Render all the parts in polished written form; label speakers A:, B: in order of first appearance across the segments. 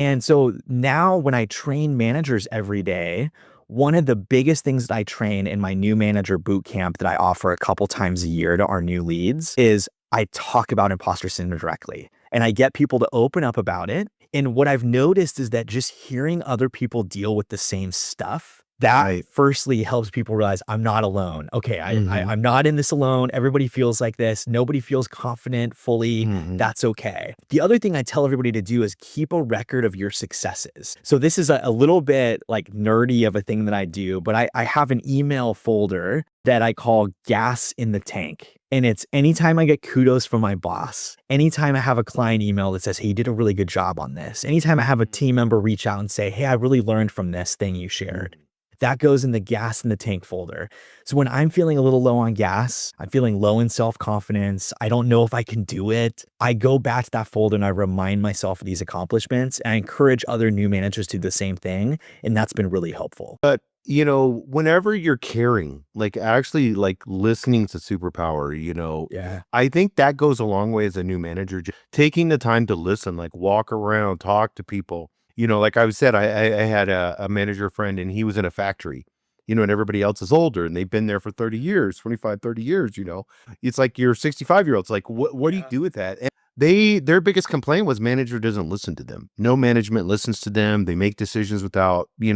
A: And so now when I train managers every day, one of the biggest things that I train in my new manager boot camp that I offer a couple times a year to our new leads is I talk about imposter syndrome directly and I get people to open up about it. And what I've noticed is that just hearing other people deal with the same stuff, that
B: Right.
A: firstly helps people realize I'm not alone. Okay,
B: Mhm.
A: I'm not in this alone. Everybody feels like this. Nobody feels confident fully.
B: Mhm.
A: That's okay. The other thing I tell everybody to do is keep a record of your successes. So this is a little bit like nerdy of a thing that I do, but I have an email folder that I call gas in the tank. And it's anytime I get kudos from my boss, anytime I have a client email that says, hey, you did a really good job on this, anytime I have a team member reach out and say, hey, I really learned from this thing you shared, that goes in the gas in the tank folder. So when I'm feeling a little low on gas, I'm feeling low in self-confidence, I don't know if I can do it, I go back to that folder and I remind myself of these accomplishments and I encourage other new managers to do the same thing. And that's been really helpful.
B: But, whenever you're caring, like, actually, like, listening to Superpower,
A: Yeah.
B: I think that goes a long way as a new manager, taking the time to listen, like, walk around, talk to people. Like I said, I had a manager friend, and he was in a factory, and everybody else is older, and they've been there for 30 years, 25, 30 years, It's like your 65-year-olds, like, what do you
A: Yeah.
B: do with that? Their biggest complaint was manager doesn't listen to them. No management listens to them. They make decisions without, they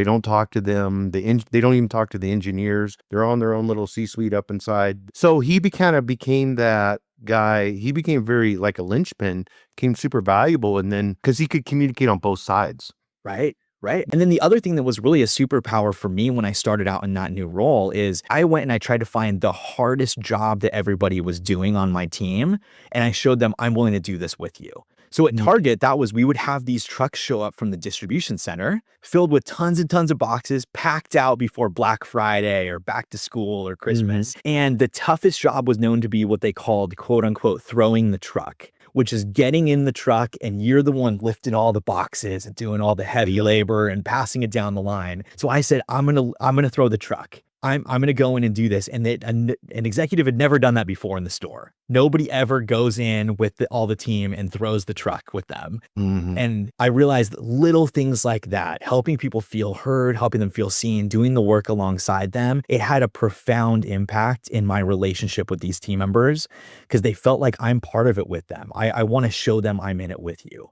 B: don't talk to them. They don't even talk to the engineers. They're on their own little C-suite up inside. So he kind of became that guy. He became very like a linchpin, became super valuable. And then because he could communicate on both sides.
A: Right. Right. And then the other thing that was really a superpower for me when I started out in that new role is I went and I tried to find the hardest job that everybody was doing on my team. And I showed them I'm willing to do this with you. So at
B: Mm.
A: Target, that was we would have these trucks show up from the distribution center filled with tons and tons of boxes packed out before Black Friday or back to school or
B: Mhm.
A: Christmas. And the toughest job was known to be what they called, quote unquote, throwing the truck, which is getting in the truck and you're the one lifting all the boxes and doing all the heavy labor and passing it down the line. So I said, I'm gonna throw the truck. I'm gonna go in and do this. And an executive had never done that before in the store. Nobody ever goes in with all the team and throws the truck with them.
B: Mhm.
A: And I realized that little things like that, helping people feel heard, helping them feel seen, doing the work alongside them, it had a profound impact in my relationship with these team members because they felt like I'm part of it with them. I want to show them I'm in it with you.